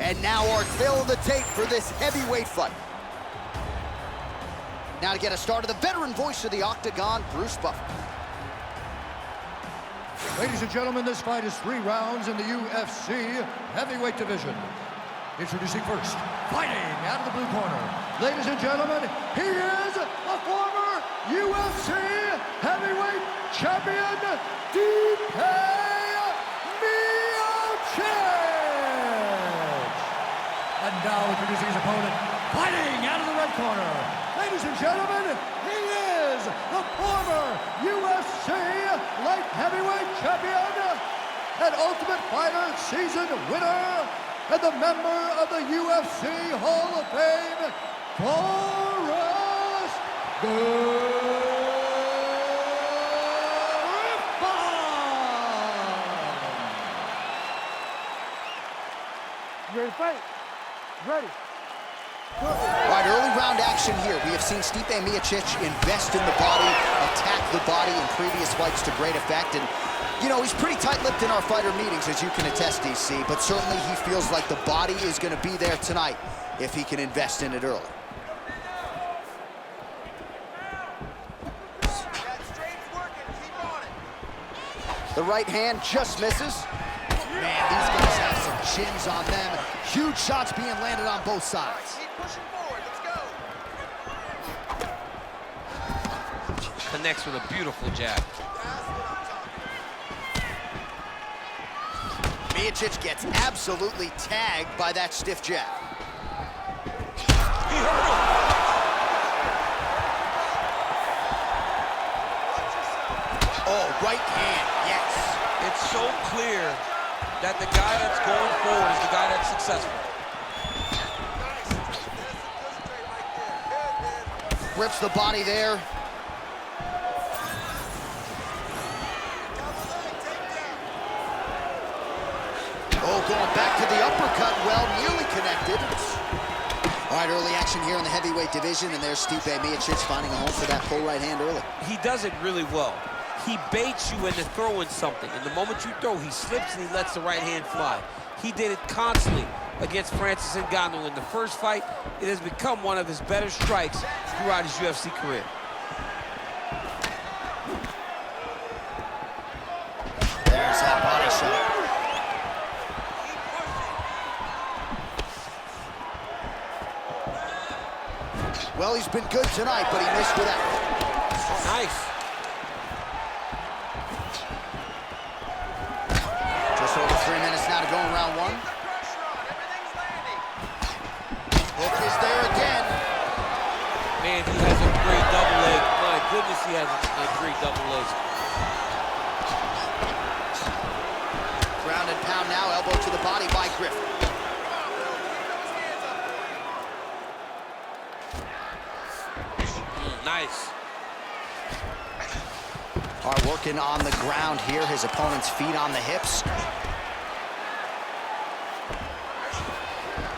And now our tale of the tape for this heavyweight fight. Now to get us started, the veteran voice of the Octagon, Bruce Buffer. Ladies and gentlemen, this fight is 3 rounds in the UFC Heavyweight division. Introducing first, fighting out of the blue corner. Ladies and gentlemen, he is a former UFC Heavyweight Champion, Stipe Miocic. And now introducing his opponent, fighting out of the red corner. Ladies and gentlemen, he is the former UFC Light Heavyweight Champion and Ultimate Fighter Season winner and the member of the UFC Hall of Fame, Forrest Griffin. You ready to fight? Ready. All right, early round action here. We have seen Stipe Miocic invest in the body, attack the body in previous fights to great effect. And, you know, he's pretty tight-lipped in our fighter meetings, as you can attest, DC. But certainly he feels like the body is going to be there tonight if he can invest in it early. The right hand just misses. Man, these guys have some chins on them. Huge shots being landed on both sides. Keep pushing forward. Let's go. Connects with a beautiful jab. Miocic gets absolutely tagged by that stiff jab. He hurt him. Oh, right hand, yes. It's so clear that the guy that's going forward is the guy that's successful. Rips the body there. Oh, going back to the uppercut, well, nearly connected. All right, early action here in the heavyweight division, and there's Stipe Miocic finding a home for that full right hand early. He does it really well. He baits you into throwing something, and the moment you throw, he slips and he lets the right hand fly. He did it constantly against Francis Ngannou in the first fight. It has become one of his better strikes throughout his UFC career. There's that body shot. Well, he's been good tonight, but he missed with that. Nice. Just over 3 minutes now to go in round one. Hook is there again. Man, he has a great double leg. My goodness, he has a great double leg. Ground and pound now, elbow to the body by Griffin. Nice. All right, working on the ground here. His opponent's feet on the hips.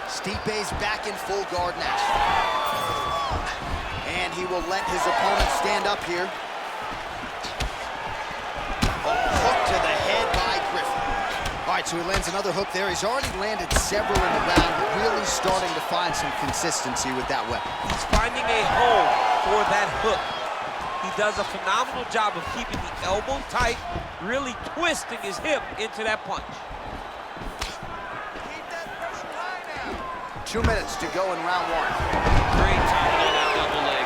Stipe's back in full guard now. And he will let his opponent stand up here. Oh, hook to the head by Griffin. All right, so he lands another hook there. He's already landed several in the round, really starting to find some consistency with that weapon. He's finding a home for that hook. He does a phenomenal job of keeping the elbow tight, really twisting his hip into that punch. Keep that pressure high now. 2 minutes to go in round one. Great timing on that double leg.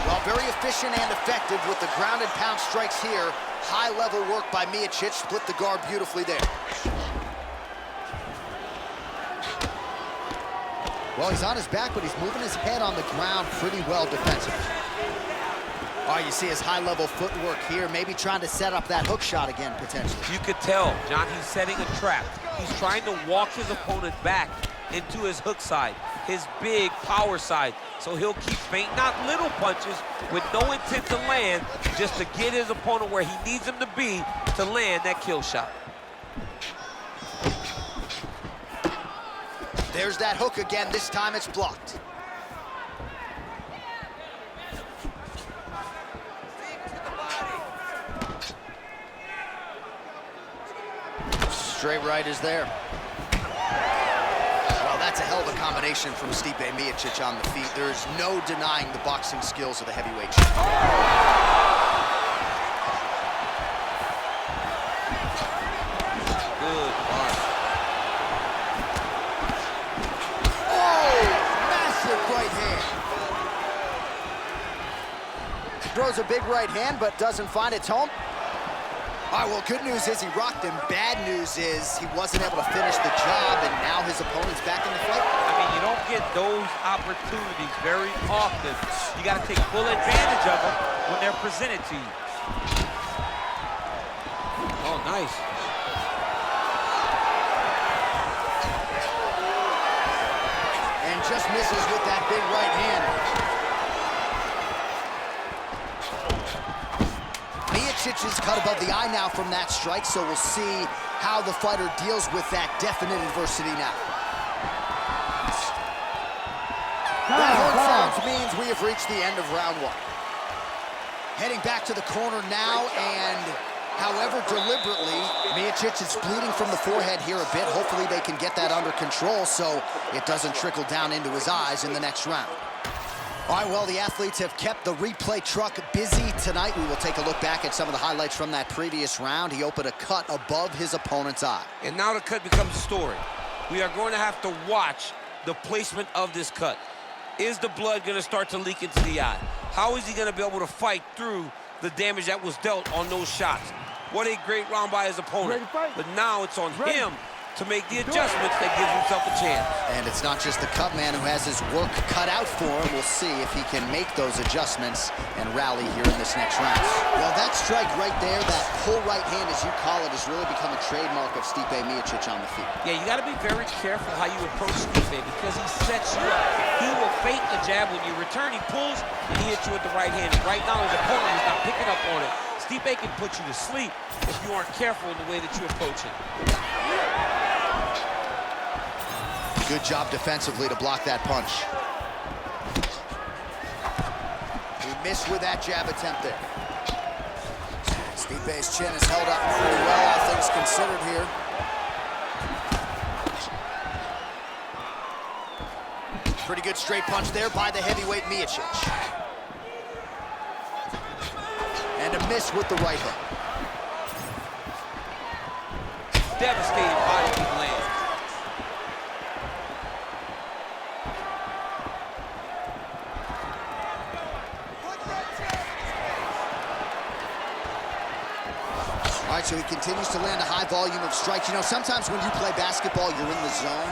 Well, very efficient and effective with the ground and pound strikes here. High-level work by Miocic, split the guard beautifully there. Well, he's on his back, but he's moving his head on the ground pretty well defensively. All right, you see his high-level footwork here, maybe trying to set up that hook shot again, potentially. You could tell, John, he's setting a trap. He's trying to walk his opponent back into his hook side, his big power side. So he'll keep feinting out little punches with no intent to land, just to get his opponent where he needs him to be to land that kill shot. There's that hook again. This time it's blocked. Straight right is there. That's a hell of a combination from Stipe Miocic on the feet. There is no denying the boxing skills of the heavyweight champion. Good mark. Oh, massive right hand. Throws a big right hand, but doesn't find its home. All right, well, good news is he rocked him. Bad news is he wasn't able to finish the job, and now his opponent's back in the fight. I mean, you don't get those opportunities very often. You got to take full advantage of them when they're presented to you. Oh, nice. And just misses with that big right hand. Miocic's cut above the eye now from that strike, so we'll see how the fighter deals with that definite adversity now. That horn sounds means we have reached the end of round one. Heading back to the corner now, and however deliberately, Miocic is bleeding from the forehead here a bit. Hopefully they can get that under control so it doesn't trickle down into his eyes in the next round. All right, well, the athletes have kept the replay truck busy tonight. We will take a look back at some of the highlights from that previous round. He opened a cut above his opponent's eye. And now the cut becomes a story. We are going to have to watch the placement of this cut. Is the blood going to start to leak into the eye? How is he going to be able to fight through the damage that was dealt on those shots? What a great round by his opponent. But now it's on him to make the adjustments that gives himself a chance. And it's not just the cut man who has his work cut out for him. We'll see if he can make those adjustments and rally here in this next round. Well, that strike right there, that pull right hand, as you call it, has really become a trademark of Stipe Miocic on the feet. Yeah, you got to be very careful how you approach Stipe because he sets you up. He will feint a jab when you return. He pulls and he hits you with the right hand. Right now, his opponent is not picking up on it. Stipe can put you to sleep if you aren't careful in the way that you approach him. Good job defensively to block that punch. He missed with that jab attempt there. Stipe's chin is held up pretty well, all things considered here. Pretty good straight punch there by the heavyweight Miocic. And a miss with the right hook. Devastating body kick lands. All right, so he continues to land a high volume of strikes. You know, sometimes when you play basketball, you're in the zone.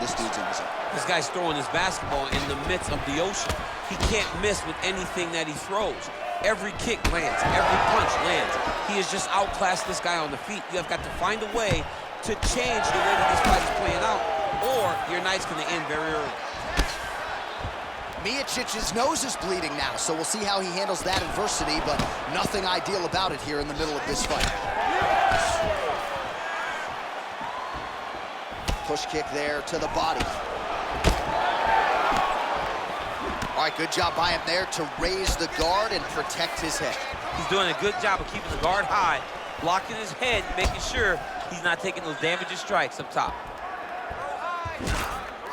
This dude's in the zone. This guy's throwing his basketball in the midst of the ocean. He can't miss with anything that he throws. Every kick lands, every punch lands. He has just outclassed this guy on the feet. You have got to find a way to change the way that this fight is playing out, or your night's gonna end very early. Miocic's nose is bleeding now, so we'll see how he handles that adversity, but nothing ideal about it here in the middle of this fight. Push kick there to the body. All right, good job by him there to raise the guard and protect his head. He's doing a good job of keeping the guard high, blocking his head, making sure he's not taking those damaging strikes up top.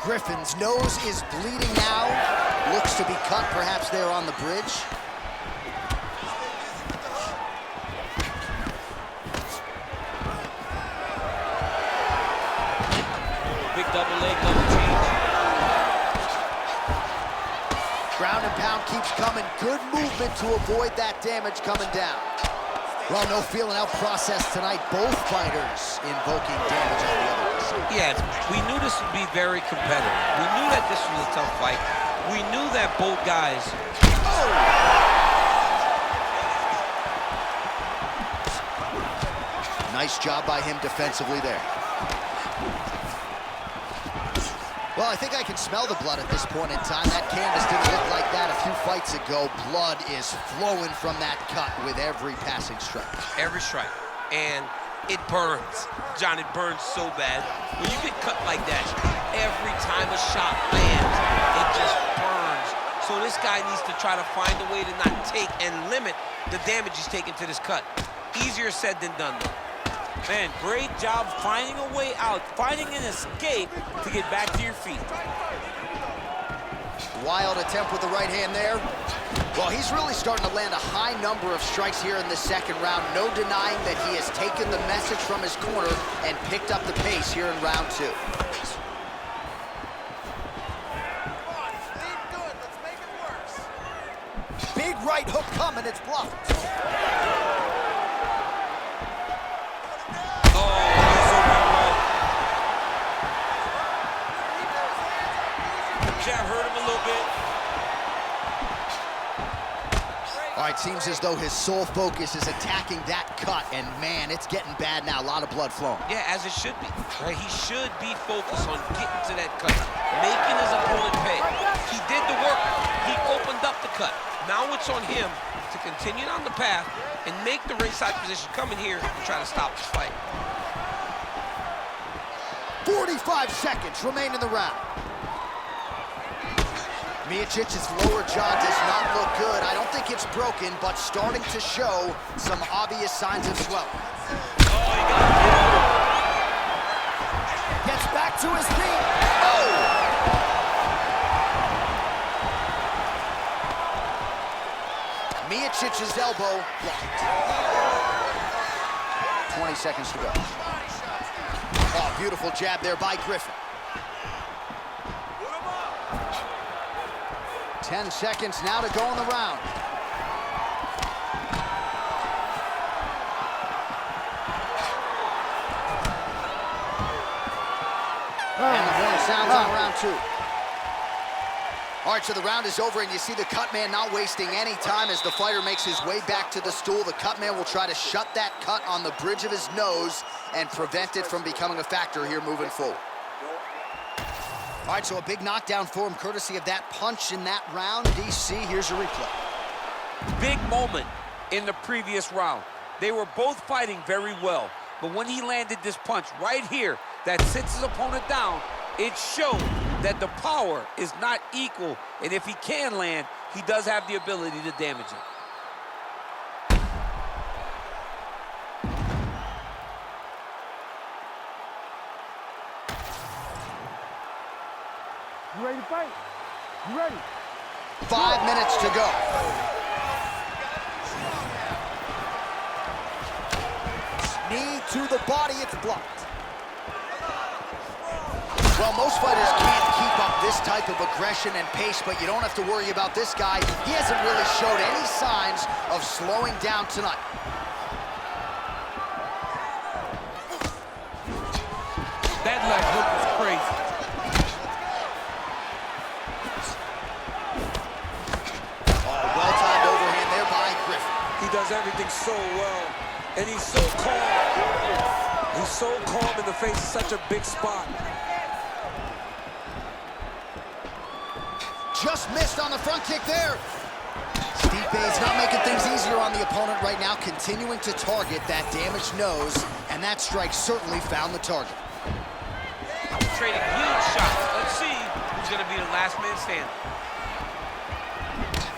Griffin's nose is bleeding now. Looks to be cut, perhaps there on the bridge. Big double leg, double change. Ground and pound keeps coming. Good movement to avoid that damage coming down. Well, no feeling out process tonight. Both fighters invoking damage on the other side. Yeah, we knew this would be very competitive. We knew that this was a tough fight. We knew that both guys... Oh! Nice job by him defensively there. Well, I think I can smell the blood at this point in time. That canvas didn't look like that a few fights ago. Blood is flowing from that cut with every passing strike. Every strike. And it burns. John, it burns so bad. When you get cut like that, every time a shot lands, it just burns. So this guy needs to try to find a way to not take and limit the damage he's taking to this cut. Easier said than done, though. Man, great job finding a way out, finding an escape to get back to your feet. Wild attempt with the right hand there. Well, he's really starting to land a high number of strikes here in the second round. No denying that he has taken the message from his corner and picked up the pace here in round 2. Come on, lead good. Let's make it worse. Big right hook coming, it's blocked. Jab hurt him a little bit. All right, seems as though his sole focus is attacking that cut, and man, it's getting bad now. A lot of blood flowing. Yeah, as it should be. Right? He should be focused on getting to that cut, making his opponent pay. He did the work. He opened up the cut. Now it's on him to continue down the path and make the ringside position come in here and try to stop this fight. 45 seconds remain in the round. Miocic's lower jaw does not look good. I don't think it's broken, but starting to show some obvious signs of swelling. Oh, he got it. Gets back to his feet. Oh! Miocic's elbow blocked. 20 seconds to go. Oh, beautiful jab there by Griffin. 10 seconds now to go in the round. And the horn sounds on round 2. All right, so the round is over, and you see the cut man not wasting any time as the fighter makes his way back to the stool. The cut man will try to shut that cut on the bridge of his nose and prevent it from becoming a factor here moving forward. All right, so a big knockdown for him, courtesy of that punch in that round. DC, here's your replay. Big moment in the previous round. They were both fighting very well, but when he landed this punch right here that sits his opponent down, it showed that the power is not equal, and if he can land, he does have the ability to damage it. You ready to fight? You ready? 5 minutes to go. Knee to the body, it's blocked. Well, most fighters can't keep up this type of aggression and pace, but you don't have to worry about this guy. He hasn't really showed any signs of slowing down tonight. That left hook was crazy. Well-timed overhand there by Griffin. He does everything so well, and he's so calm. He's so calm in the face of such a big spot. Just missed on the front kick there. Stipe's not making things easier on the opponent right now, continuing to target that damaged nose, and that strike certainly found the target. Trading huge shots. Let's see who's going to be the last man standing.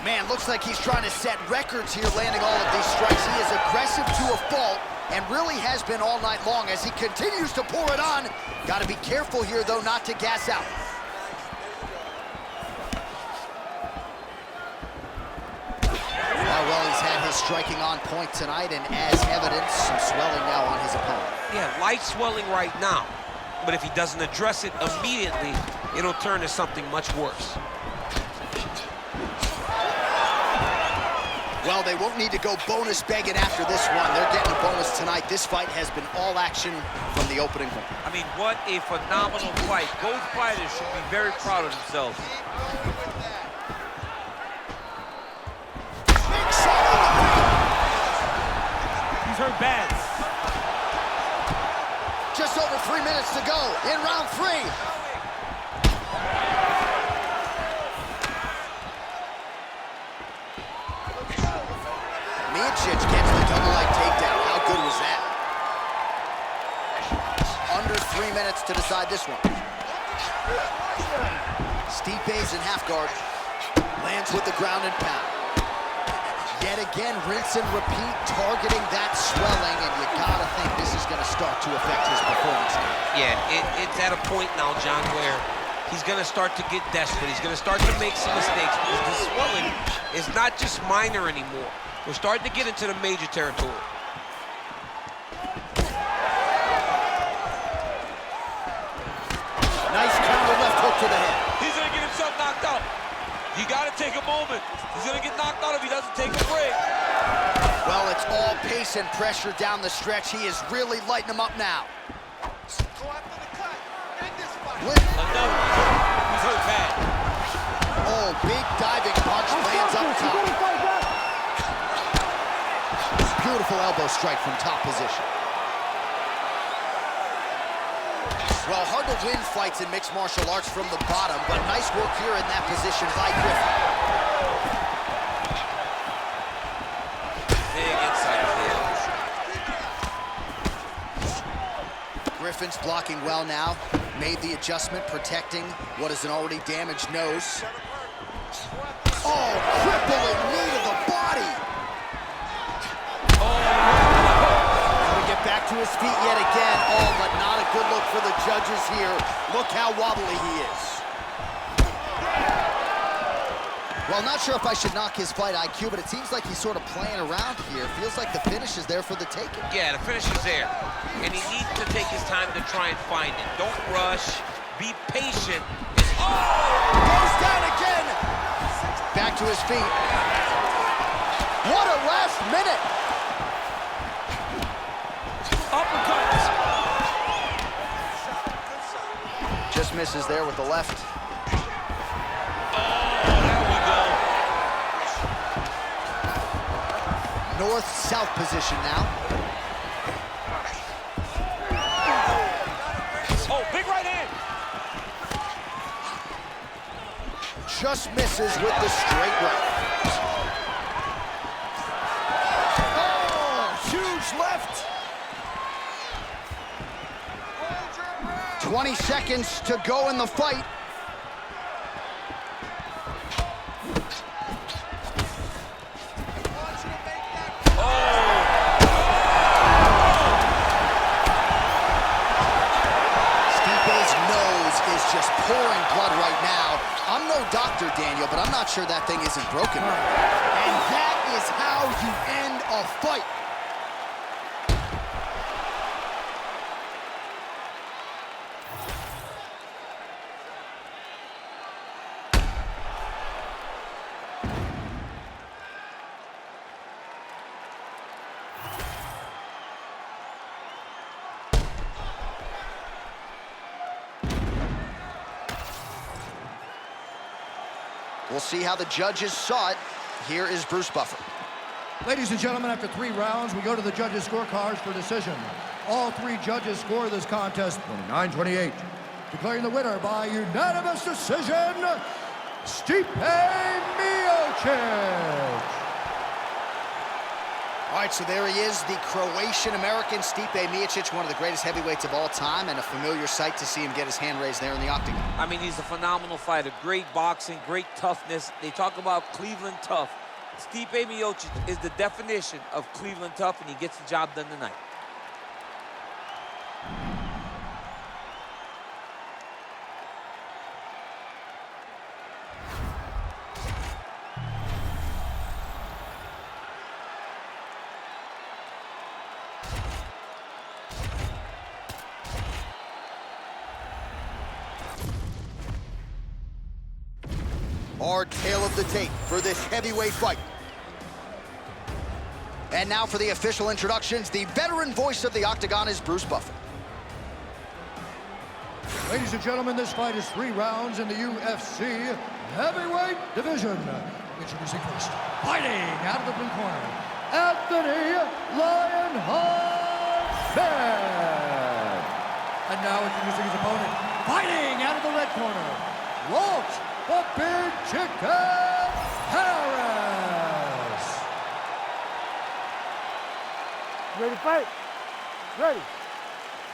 Man, looks like he's trying to set records here, landing all of these strikes. He is aggressive to a fault and really has been all night long as he continues to pour it on. Got to be careful here, though, not to gas out. Well, he's had his striking on point tonight, and as evidence, some swelling now on his opponent. Yeah, light swelling right now, but if he doesn't address it immediately, it'll turn to something much worse. Well, they won't need to go bonus begging after this one. They're getting a bonus tonight. This fight has been all action from the opening horn. I mean, what a phenomenal fight. Both fighters should be very proud of themselves. He's hurt bad. Just over 3 minutes to go in round 3. Miocic gets the double leg takedown. How good was that? Under 3 minutes to decide this one. Stipe's in half guard. Lands with the ground and pound. Yet again, rinse and repeat, targeting that swelling, and you gotta think this is gonna start to affect his performance now. Yeah, it's at a point now, John, where he's gonna start to get desperate. He's gonna start to make some mistakes because the swelling is not just minor anymore. We're starting to get into the major territory. Nice counter left hook to the head. He's gonna get himself knocked out. You gotta take a moment. He's gonna get knocked out if he doesn't take a break. Well, it's all pace and pressure down the stretch. He is really lighting him up now. Go after the cut. End this fight. Another. He's hurt bad. Oh, big diving punch lands up top. Beautiful elbow strike from top position. Well, hard to win fights in mixed martial arts from the bottom, but nice work here in that position by Griffin. Big inside kick. Griffin's blocking well now. Made the adjustment, protecting what is an already damaged nose. Oh, crippling knee to the body. Gonna get back to his feet yet again. Oh, but not a good look for the judges here. Look how wobbly he is. Well, not sure if I should knock his fight IQ, but it seems like he's sort of playing around here. Feels like the finish is there for the taking. Yeah, the finish is there. And he needs to take his time to try and find it. Don't rush. Be patient. Goes down again. Back to his feet. What a last minute. Uppercuts. Just misses there with the left. North-south position now. Oh, big right hand. Just misses with the straight right. Oh, huge left. 20 seconds to go in the fight. Just pouring blood right now. I'm no doctor, Daniel, but I'm not sure that thing isn't broken. And that is how you end a fight. We'll see how the judges saw it. Here is Bruce Buffer. Ladies and gentlemen, after 3 rounds, we go to the judges' scorecards for decision. All 3 judges score this contest 29-28. Declaring the winner by unanimous decision, Stipe Miocic. All right, so there he is, the Croatian-American Stipe Miocic, one of the greatest heavyweights of all time, and a familiar sight to see him get his hand raised there in the octagon. I mean, he's a phenomenal fighter. Great boxing, great toughness. They talk about Cleveland tough. Stipe Miocic is the definition of Cleveland tough, and he gets the job done tonight. Our tale of the tape for this heavyweight fight. And now for the official introductions, the veteran voice of the octagon is Bruce Buffer. Ladies and gentlemen, this fight is 3 rounds in the UFC Heavyweight division. Introducing first, fighting out of the blue corner, Anthony Lionheart Bennett. And now introducing his opponent, fighting out of the red corner, Walt the Big Chicken Harris. Ready to fight? Ready.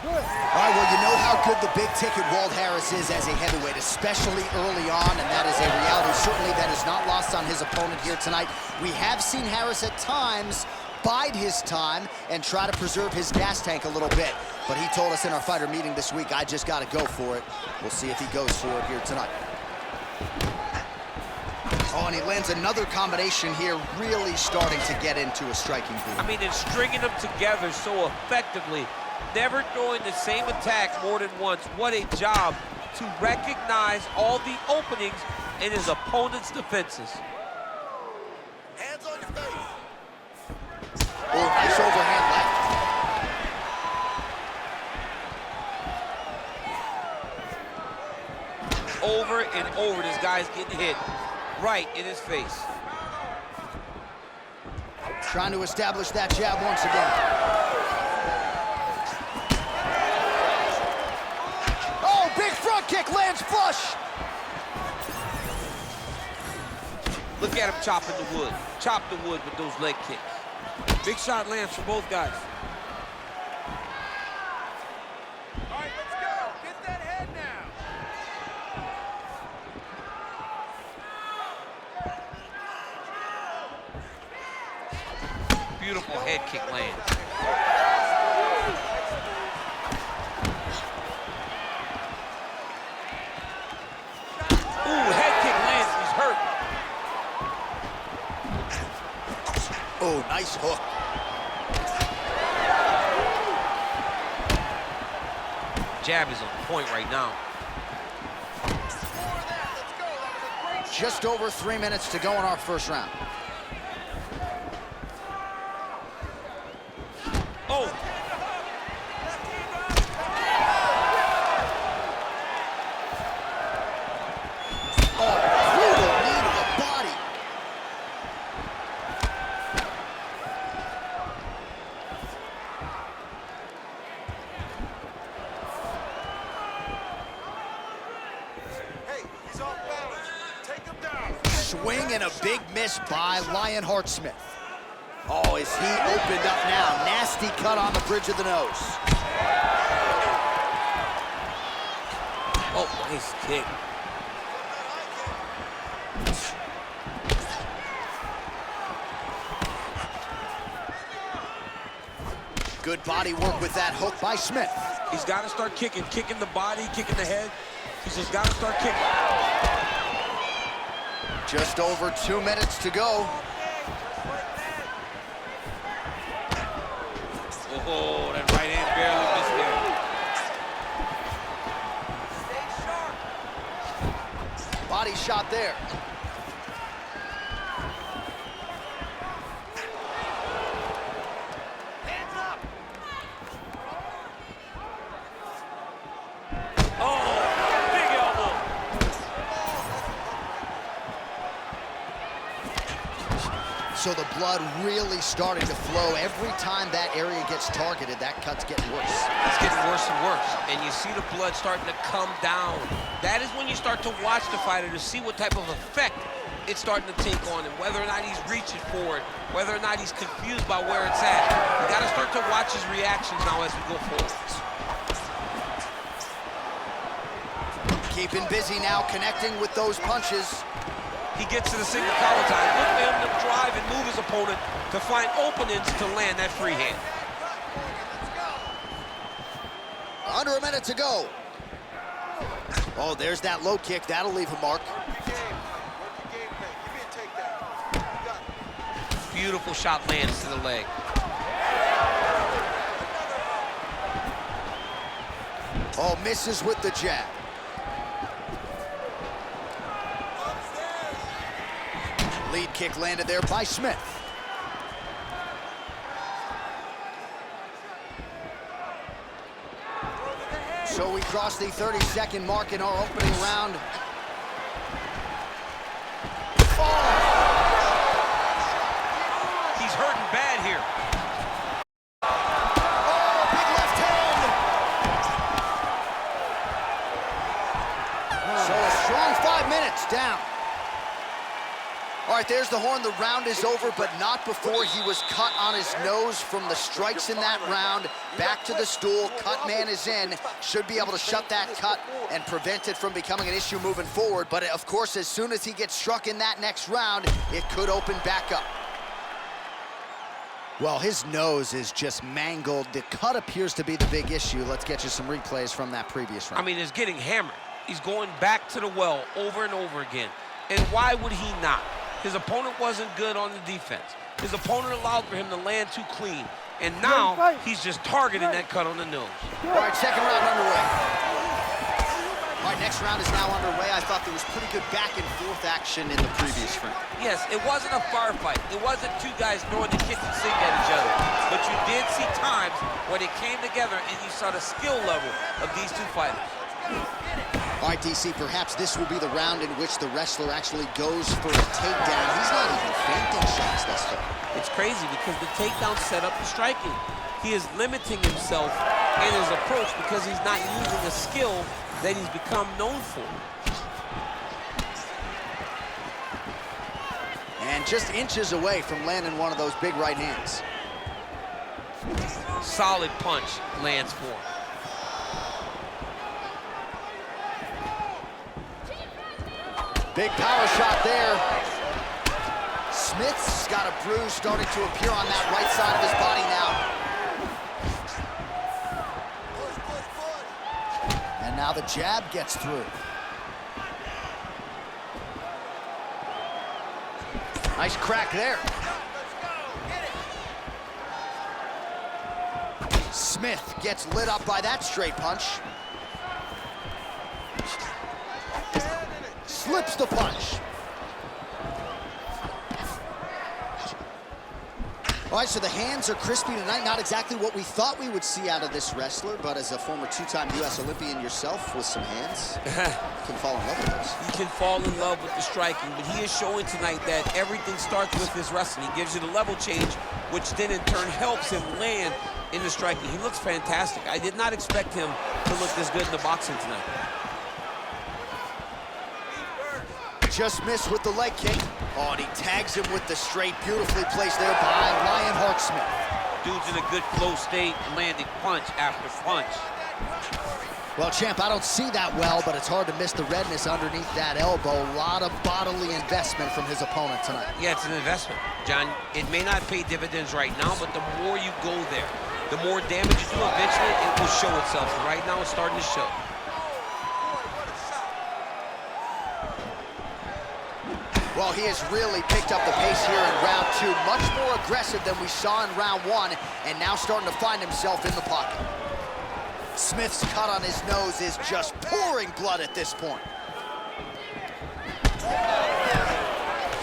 Do it. All right, well, you know how good the big-ticket Walt Harris is as a heavyweight, especially early on, and that is a reality certainly that is not lost on his opponent here tonight. We have seen Harris at times bide his time and try to preserve his gas tank a little bit, but he told us in our fighter meeting this week, I just got to go for it. We'll see if he goes for it here tonight. Oh, and he lands another combination here, really starting to get into a striking groove. I mean, and stringing them together so effectively, never throwing the same attack more than once. What a job to recognize all the openings in his opponent's defenses. Hands on your face. Oh, nice overhand left. Over and over, this guy's getting hit right in his face. Trying to establish that jab once again. Oh, big front kick lands flush. Look at him chopping the wood. Chop the wood with those leg kicks. Big shot lands for both guys. All right, let's go. Get that head now. Beautiful head kick lands. Ooh, head kick lands, he's hurt. Oh, nice hook. Jab is on point right now. More of that. Let's go. That was a great Just over 3 minutes to go in our first round. Oh, Brutal knee to the body. Hey, he's off balance. Take him down. Swing and a big miss by Lionheart Smith. Oh, his heat opened up now. Nasty cut on the bridge of the nose. oh, nice kick. Good body work with that hook by Smith. He's got to start kicking the body, kicking the head. He's just got to start kicking. Just over 2 minutes to go. Oh, that right hand barely missed there. Stay sharp. Body shot there. Hands up. Oh, big elbow. So the blood really starting to flow. Every time that area gets targeted, that cut's getting worse. It's getting worse and worse, and you see the blood starting to come down. That is when you start to watch the fighter to see what type of effect it's starting to take on him, whether or not he's reaching for it, whether or not he's confused by where it's at. You got to start to watch his reactions now as we go forward. Keeping busy now, connecting with those punches. He gets to the single collar tie. Look for him to drive and move his opponent to find openings to land that free hand. Under a minute to go. Oh, there's that low kick. That'll leave a mark. Work your game. Work your game plan. Give me a takedown. You got it. Beautiful shot lands to the leg. Oh, misses with the jab. Lead kick landed there by Smith. So we cross the 30-second mark in our opening round. He's hurting bad here. Oh, big left hand. So a strong 5 minutes down. All right, there's the horn. The round is over, but not before he was cut on his nose from the strikes in that round. Back to the stool. Cut man is in. Should be able to shut that cut and prevent it from becoming an issue moving forward. But, of course, as soon as he gets struck in that next round, it could open back up. Well, his nose is just mangled. The cut appears to be the big issue. Let's get you some replays from that previous round. I mean, it's getting hammered. He's going back to the well over and over again. And why would he not? His opponent wasn't good on the defense. His opponent allowed for him to land too clean. And now he's just targeting that cut on the nose. All right, second round underway. All right, next round is now underway. I thought there was pretty good back and forth action in the previous round. Yes, it wasn't a firefight. It wasn't two guys throwing the kitchen sink at each other. But you did see times where they came together and you saw the skill level of these two fighters. All right, DC, perhaps this will be the round in which the wrestler actually goes for a takedown. He's not even feinting shots thus far. It's crazy because the takedown set up the striking. He is limiting himself in his approach because he's not using a skill that he's become known for. And just inches away from landing one of those big right hands. Solid punch lands for him. Big power shot there. Smith's got a bruise starting to appear on that right side of his body now. And now the jab gets through. Nice crack there. Smith gets lit up by that straight punch. Slips the punch. All right, so the hands are crispy tonight. Not exactly what we thought we would see out of this wrestler, but as a former two-time U.S. Olympian yourself with some hands, you can fall in love with those. You can fall in love with the striking, but he is showing tonight that everything starts with his wrestling. He gives you the level change, which then in turn helps him land in the striking. He looks fantastic. I did not expect him to look this good in the boxing tonight. Just missed with the leg kick. Oh, and he tags him with the straight, beautifully placed there by Lionheart Smith. Dude's in a good flow state, landing punch after punch. Well, champ, I don't see that well, but it's hard to miss the redness underneath that elbow. A lot of bodily investment from his opponent tonight. Yeah, it's an investment, John. It may not pay dividends right now, but the more you go there, the more damage you do eventually, it will show itself. Right now, it's starting to show. Well, he has really picked up the pace here in round two. Much more aggressive than we saw in round one, and now starting to find himself in the pocket. Smith's cut on his nose is just pouring blood at this point.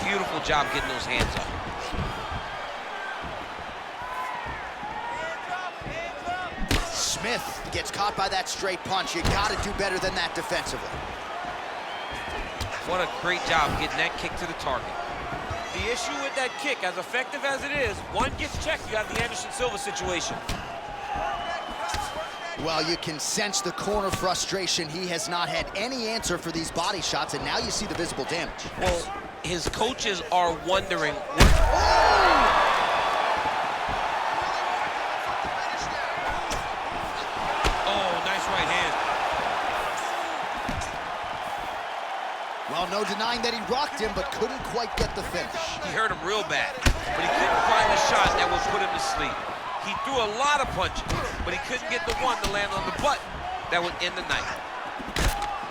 Beautiful job getting those hands up. Smith gets caught by that straight punch. You gotta do better than that defensively. What a great job getting that kick to the target. The issue with that kick, as effective as it is, one gets checked, you have the Anderson Silva situation. Well, you can sense the corner frustration. He has not had any answer for these body shots, and now you see the visible damage. Well, his coaches are wondering. Well, no denying that he rocked him, but couldn't quite get the finish. He hurt him real bad, but he couldn't find a shot that would put him to sleep. He threw a lot of punches, but he couldn't get the one to land on the button that would end the night.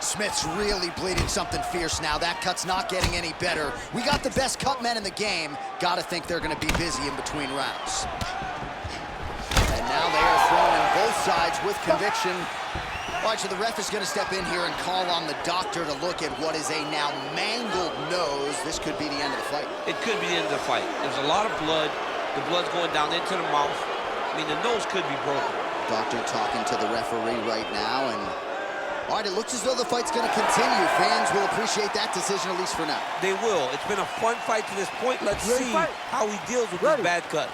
Smith's really bleeding something fierce now. That cut's not getting any better. We got the best cut men in the game. Gotta think they're gonna be busy in between rounds. And now they are throwing in both sides with conviction. All right, so the ref is going to step in here and call on the doctor to look at what is a now mangled nose. This could be the end of the fight. It could be the end of the fight. There's a lot of blood. The blood's going down into the mouth. I mean, the nose could be broken. Doctor talking to the referee right now, and all right, it looks as though the fight's going to continue. Fans will appreciate that decision, at least for now. They will. It's been a fun fight to this point. Let's see how he deals with this bad cut.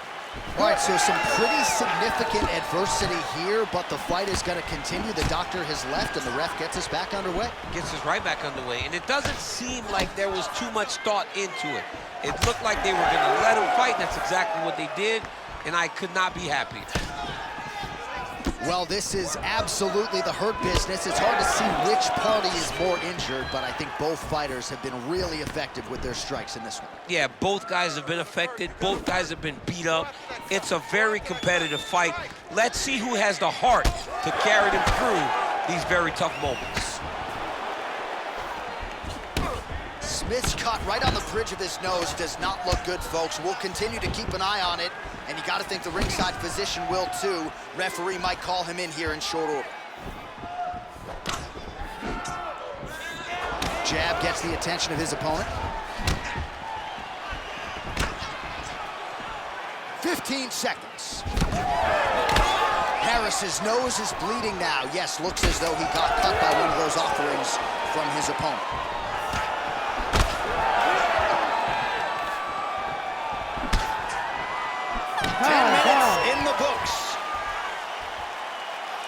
All right, so some pretty significant adversity here, but the fight is going to continue. The doctor has left, and the ref gets us back underway. Gets us right back underway, and it doesn't seem like there was too much thought into it. It looked like they were going to let him fight. That's exactly what they did, and I could not be happy. Well, this is absolutely the hurt business. It's hard to see which party is more injured, but I think both fighters have been really effective with their strikes in this one. Yeah, both guys have been affected. Both guys have been beat up. It's a very competitive fight. Let's see who has the heart to carry them through these very tough moments. Smith's cut right on the bridge of his nose does not look good, folks. We'll continue to keep an eye on it, and you got to think the ringside physician will too. Referee might call him in here in short order. Jab gets the attention of his opponent. 15 seconds. Harris's nose is bleeding now. Yes, looks as though he got cut by one of those offerings from his opponent. In the books.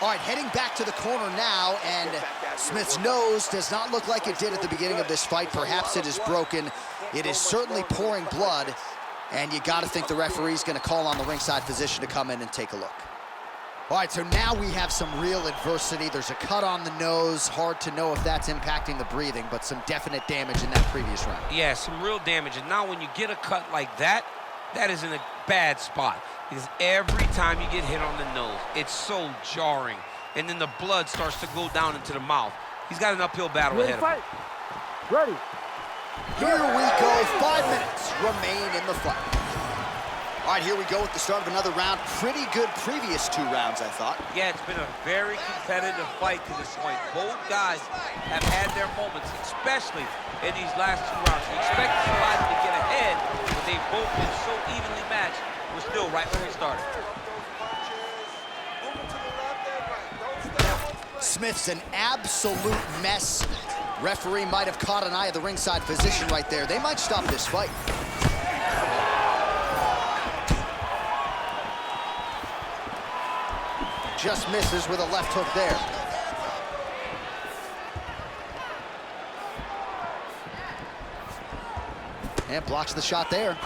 All right, heading back to the corner now, and Smith's nose does not look like it did at the beginning of this fight. Perhaps it is broken. It is certainly pouring blood, and you got to think the referee's going to call on the ringside physician to come in and take a look. All right, so now we have some real adversity. There's a cut on the nose. Hard to know if that's impacting the breathing, but some definite damage in that previous round. Yeah, some real damage. And now when you get a cut like that, that is in a bad spot. Because every time you get hit on the nose, it's so jarring. And then the blood starts to go down into the mouth. He's got an uphill battle ahead of him. Ready. Here we go. 5 minutes remain in the fight. All right, here we go with the start of another round. Pretty good previous 2 rounds, I thought. Yeah, it's been a very competitive fight to this point. Both guys have had their moments, especially in these last 2 rounds. We expect somebody to get ahead, but they've both been so evenly matched. We're still right where we started. Smith's an absolute mess. Referee might have caught an eye of the ringside physician right there. They might stop this fight. Just misses with a left hook there. And blocks the shot there.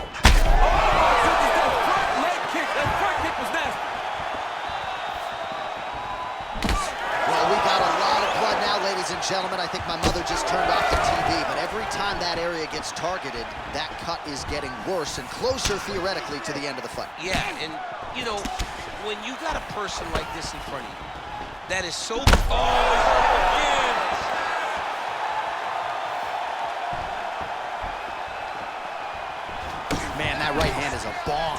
Well, we got a lot of blood now, ladies and gentlemen. I think my mother just turned off the TV, but every time that area gets targeted, that cut is getting worse and closer, theoretically, to the end of the fight. Yeah, and, you know, when you got a person like this in front of you, that is so... Oh, he's hurt him again! Man, that right hand is a bomb.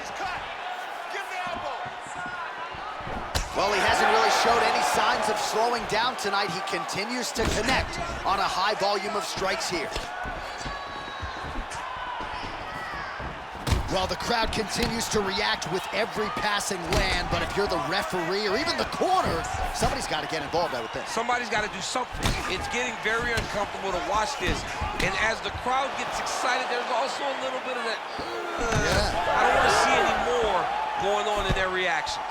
He's cut. Give the elbow. Well, he hasn't really showed any signs of slowing down tonight. He continues to connect on a high volume of strikes here. Well, the crowd continues to react with every passing land, but if you're the referee or even the corner, somebody's got to get involved, I would think. Somebody's got to do something. It's getting very uncomfortable to watch this. And as the crowd gets excited, there's also a little bit of that, I don't want to see any more going on in their reactions.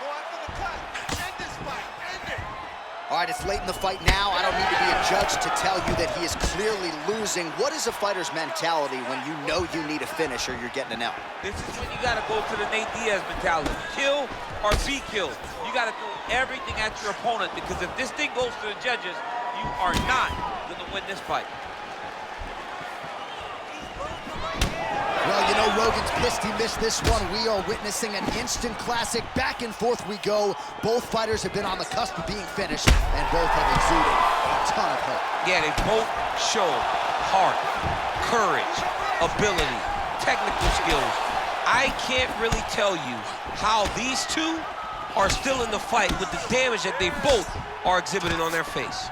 Go after the cut. End this fight. End it. All right, it's late in the fight now. I don't need to be a judge to tell you that he is clearly losing. What is a fighter's mentality when you know you need a finish or you're getting an out? This is when you got to go to the Nate Diaz mentality. Kill or be killed. You got to throw everything at your opponent, because if this thing goes to the judges, you are not going to win this fight. Well, you know, Rogan's pissed he missed this one. We are witnessing an instant classic. Back and forth we go. Both fighters have been on the cusp of being finished, and both have exuded a ton of hope. Yeah, they both show heart, courage, ability, technical skills. I can't really tell you how these two are still in the fight with the damage that they both are exhibiting on their face.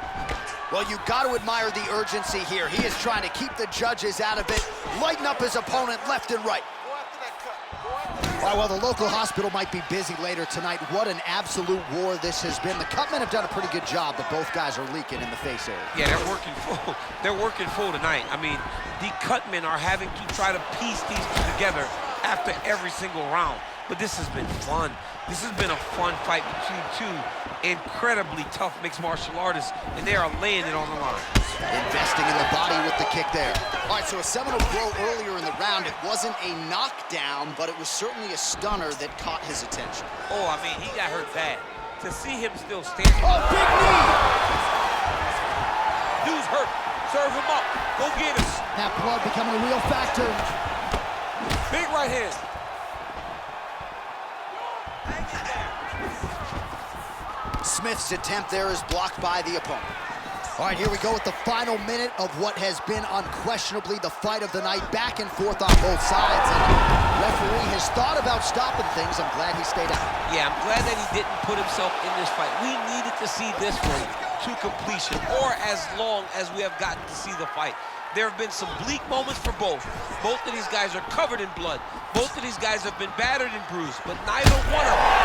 Well, you got to admire the urgency here. He is trying to keep the judges out of it, lighten up his opponent left and right. Go after that cut. Go after that All right, well, the local hospital might be busy later tonight. What an absolute war this has been. The cutmen have done a pretty good job, but both guys are leaking in the face area. Yeah, they're working full. They're working full tonight. I mean, the cutmen are having to try to piece these two together after every single round. But this has been fun. This has been a fun fight between two incredibly tough mixed martial artists, and they are laying it on the line. Investing in the body with the kick there. All right, so a seminal blow earlier in the round. It wasn't a knockdown, but it was certainly a stunner that caught his attention. Oh, I mean, he got hurt bad. To see him still standing. Oh, big knee! Dude's hurt. Serve him up. Go get us. That blood becoming a real factor. Big right hand. Smith's attempt there is blocked by the opponent. All right, here we go with the final minute of what has been unquestionably the fight of the night, back and forth on both sides. And the referee has thought about stopping things. I'm glad he stayed out. Yeah, I'm glad that he didn't put himself in this fight. We needed to see this one to completion, or as long as we have gotten to see the fight. There have been some bleak moments for both. Both of these guys are covered in blood. Both of these guys have been battered and bruised, but neither one of them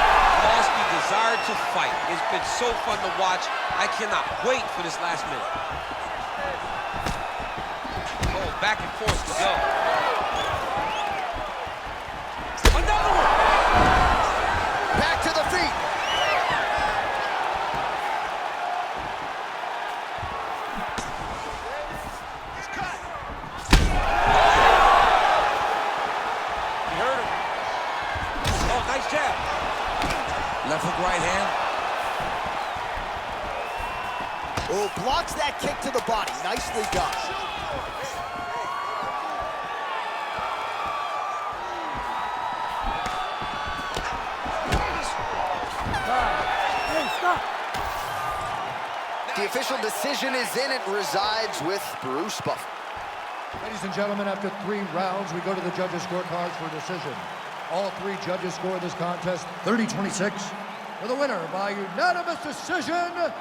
lost the desire to fight. It's been so fun to watch. I cannot wait for this last minute. Oh, back and forth we go. Another one! Back to the feet. He hurt him. Oh, nice jab. Left hook, right hand. Oh, blocks that kick to the body. Nicely done. Hey, stop. The official decision is in. It resides with Bruce Buffer. Ladies and gentlemen, after 3 rounds, we go to the judges' scorecards for a decision. All 3 judges score this contest 30-26. For the winner by unanimous decision,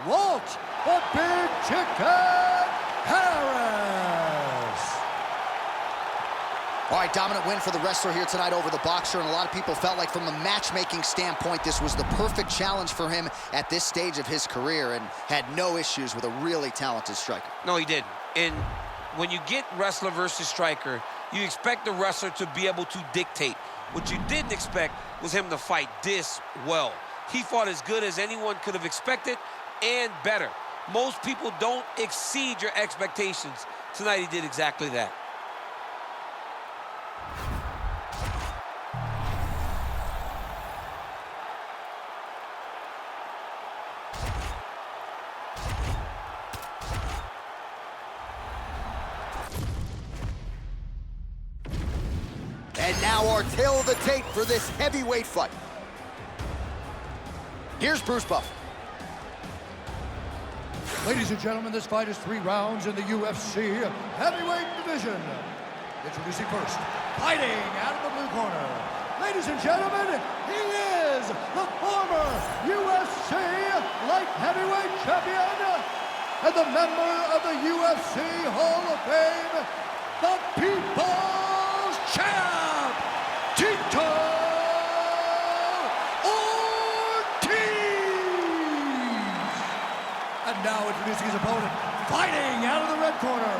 Walt the Big Chicken Harris. All right, dominant win for the wrestler here tonight over the boxer, and a lot of people felt like from a matchmaking standpoint, this was the perfect challenge for him at this stage of his career, and had no issues with a really talented striker. No, he didn't. And when you get wrestler versus striker, you expect the wrestler to be able to dictate. What you didn't expect was him to fight this well. He fought as good as anyone could have expected, and better. Most people don't exceed your expectations. Tonight he did exactly that. And now our tail of the tape for this heavyweight fight. Here's Bruce Buffer. Ladies and gentlemen, this fight is 3 rounds in the UFC Heavyweight division. Introducing first, fighting out of the blue corner. Ladies and gentlemen, he is the former UFC Light Heavyweight Champion and the member of the UFC Hall of Fame, the People's Champ, Tito. And now introducing his opponent, fighting out of the red corner.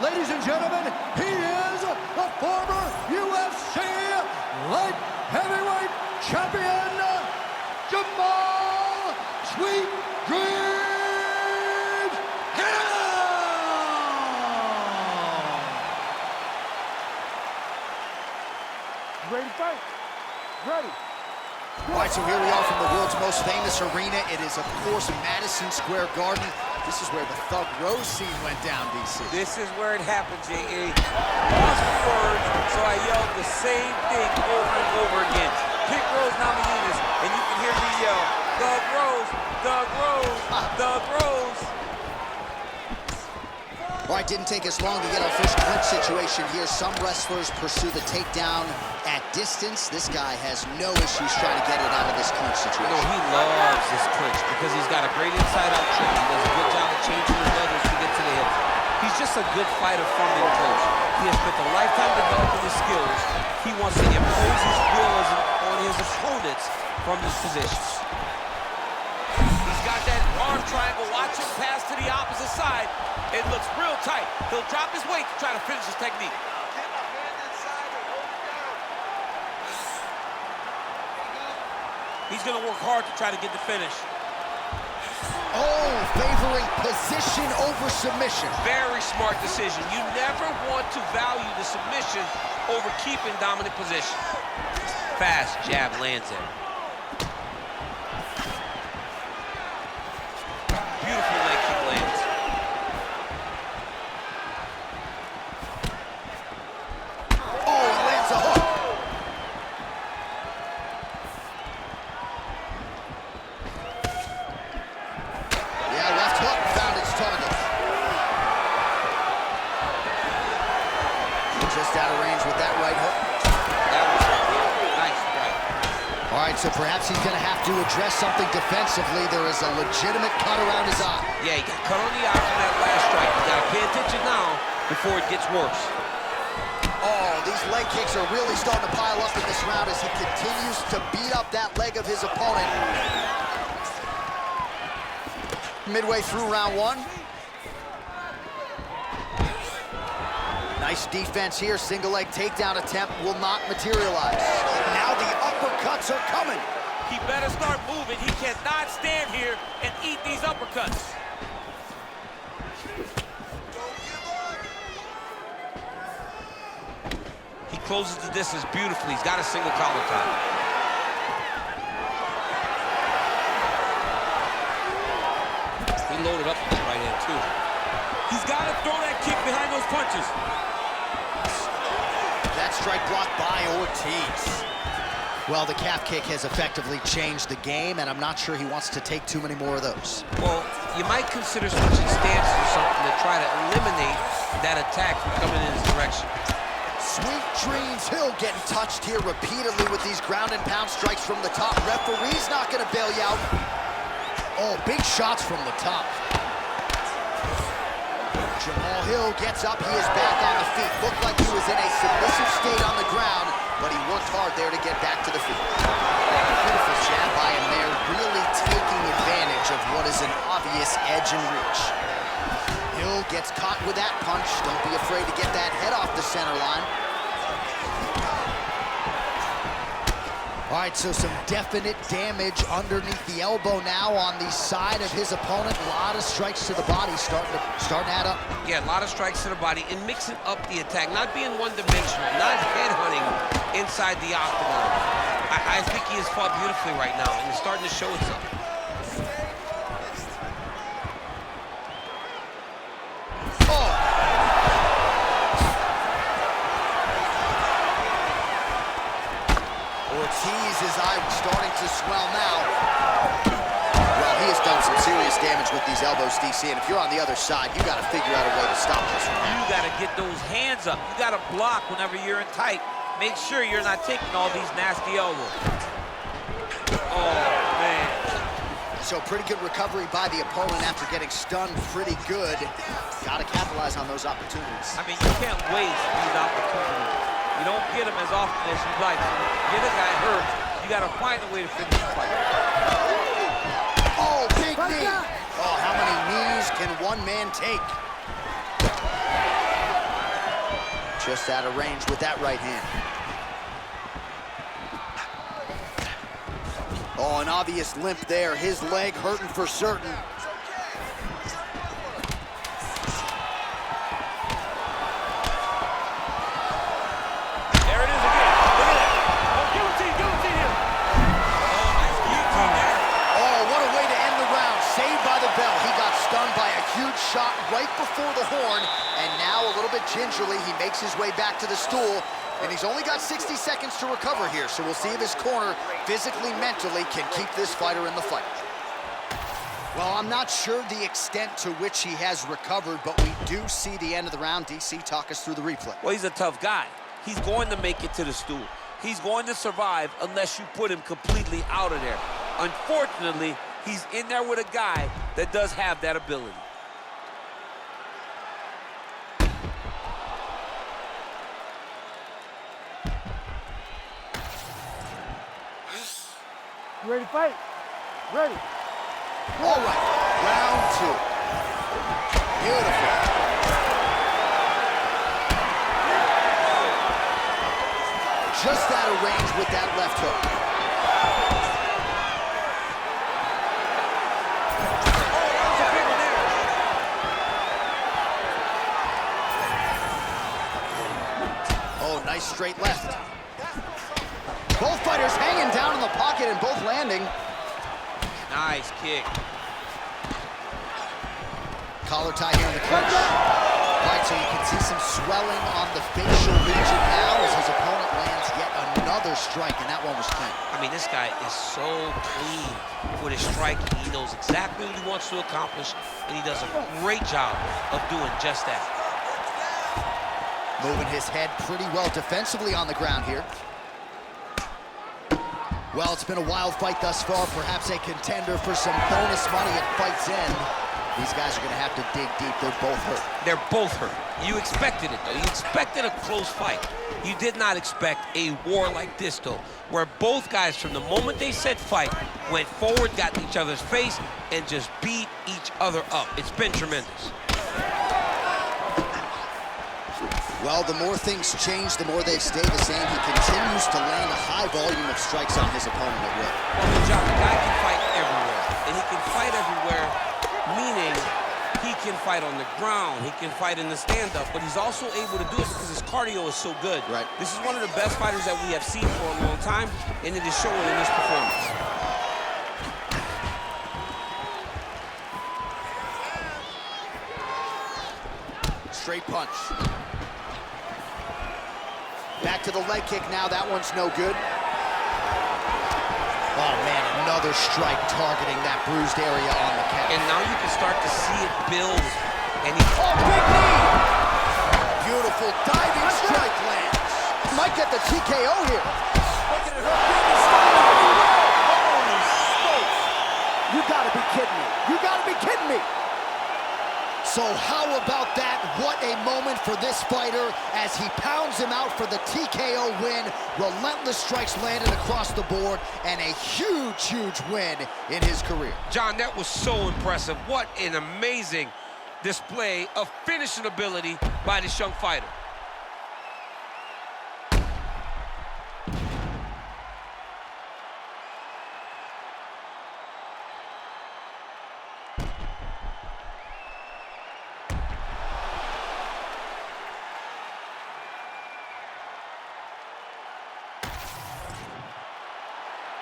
Ladies and gentlemen, he is the former UFC Light Heavyweight Champion, Jamal Sweet Dreams Hill! Ready to fight? Ready. All right, so here we are from the world's most famous arena. It is, of course, Madison Square Garden. This is where the Thug Rose scene went down, DC. This is where it happened, J.A. Lost for words, so I yelled the same thing over and over again. Pick Rose Namajunas, and you can hear me yell, Thug Rose, Thug Rose, Thug Rose. All right, didn't take us long to get our first clinch situation here. Some wrestlers pursue the takedown at distance. This guy has no issues trying to get it out of this clinch situation. No, he loves this clinch because he's got a great inside-out trick. He does a good job of changing his levels to get to the hips. He's just a good fighter from the coach. He has spent a lifetime developing his skills. He wants to impose his will on his opponents from this position. He's got that arm triangle. Watch him pass to the opposite side. It looks real tight. He'll drop his weight to try to finish his technique. Get a hand inside and hold it down. He's going to work hard to try to get the finish. Oh, favoring position over submission. Very smart decision. You never want to value the submission over keeping dominant position. Fast jab lands it. Beautiful leg kick lands. Oh, he lands a hook. Yeah, left hook found its target. Just out of range with that right hook. That was nice right. All right, so perhaps he's going to have to address something defensively. There is a legitimate cut around his eye. Yeah, he got cut on the eye from that last strike. You got to pay attention now before it gets worse. Oh, these leg kicks are really starting to pile up in this round as he continues to beat up that leg of his opponent. Midway through round one. Nice defense here. Single leg takedown attempt will not materialize. Now the uppercuts are coming. He better start moving. He cannot stand here and eat these uppercuts. He closes the distance beautifully. He's got a single collar tie. He loaded up with his right hand, too. He's got to throw that kick behind those punches. That strike blocked by Ortiz. Well, the calf kick has effectively changed the game, and I'm not sure he wants to take too many more of those. Well, you might consider switching stances or something to try to eliminate that attack from coming in his direction. Sweet dreams. Hill getting touched here repeatedly with these ground and pound strikes from the top. Referee's not going to bail you out. Oh, big shots from the top. Jamal Hill gets up. He is back on the feet. Looked like he was in a submissive state on the ground, but he worked hard there to get back to the feet. Beautiful jab by him there, really taking advantage of what is an obvious edge and reach. Hill gets caught with that punch. Don't be afraid to get that head off the center line. All right, so some definite damage underneath the elbow now on the side of his opponent. A lot of strikes to the body starting to add up. Yeah, a lot of strikes to the body and mixing up the attack, not being one-dimensional, not headhunting inside the octagon. I think he has fought beautifully right now, and it's starting to show itself. Ortiz's eye starting to swell now. Well, he has done some serious damage with these elbows, DC, and if you're on the other side, you got to figure out a way to stop this one. You got to get those hands up. You got to block whenever you're in tight. Make sure you're not taking all these nasty elbows. Oh, man. So pretty good recovery by the opponent after getting stunned pretty good. Got to capitalize on those opportunities. I mean, you can't waste these opportunities. You don't get them as often as you'd like. Get a guy hurt, you got to find a way to finish the fight. Oh, big knee. Oh, how many knees can one man take? Just out of range with that right hand. Oh, an obvious limp there. His leg hurting for certain. There it is again. Look at that. Oh, guillotine here. Oh, nice guillotine there. Oh, what a way to end the round. Saved by the bell. He got stunned by a huge shot right before the horn, and now a little bit gingerly, he makes his way back to the stool. And he's only got 60 seconds to recover here, so we'll see if his corner, physically, mentally, can keep this fighter in the fight. Well, I'm not sure the extent to which he has recovered, but we do see the end of the round. DC, talk us through the replay. Well, he's a tough guy. He's going to make it to the stool. He's going to survive unless you put him completely out of there. Unfortunately, he's in there with a guy that does have that ability. You ready to fight? Ready. All right, round 2. Beautiful. Just out of range with that left hook. Oh, nice straight left. Both fighters hanging down in the pocket and both landing. Nice kick. Collar tie here in the clinch. All right, so you can see some swelling on the facial region now as his opponent lands yet another strike, and that one was clean. I mean, this guy is so clean with his striking. He knows exactly what he wants to accomplish, and he does a great job of doing just that. Moving his head pretty well defensively on the ground here. Well, it's been a wild fight thus far, perhaps a contender for some bonus money at fight's end. These guys are going to have to dig deep. They're both hurt. They're both hurt. You expected it, though. You expected a close fight. You did not expect a war like this, though, where both guys, from the moment they said fight, went forward, got in each other's face, and just beat each other up. It's been tremendous. Well, the more things change, the more they stay the same. He continues to land a high volume of strikes on his opponent at will. Well, John, the guy can fight everywhere, and he can fight everywhere, meaning he can fight on the ground, he can fight in the stand-up, but he's also able to do it because his cardio is so good. Right. This is one of the best fighters that we have seen for a long time, and it is showing in this performance. Straight punch. Back to the leg kick now. That one's no good. Oh, man, another strike targeting that bruised area on the calf. And now you can start to see it build. And he... Oh, big knee! Beautiful diving strike lands. Might get the TKO here. You gotta be kidding me. You gotta be kidding me. So how about that? What a moment for this fighter as he pounds him out for the TKO win. Relentless strikes landed across the board and a huge, huge win in his career. John, that was so impressive. What an amazing display of finishing ability by this young fighter.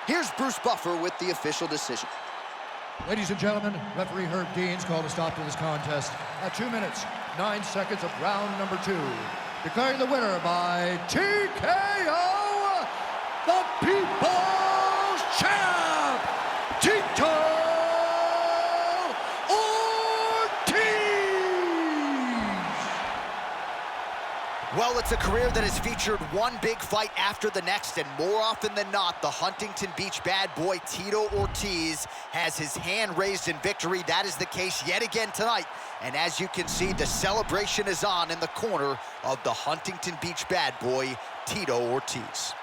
Here's Bruce Buffer with the official decision. Ladies and gentlemen, referee Herb Dean's called a stop to this contest at 2 minutes, 9 seconds of round number 2. Declaring the winner by TKO, the People's Champ, Tito Ortiz! Well, it's a career that has featured one big fight after the next, and more often than not, the Huntington Beach bad boy Tito Ortiz has his hand raised in victory. That is the case yet again tonight. And as you can see, the celebration is on in the corner of the Huntington Beach bad boy, Tito Ortiz.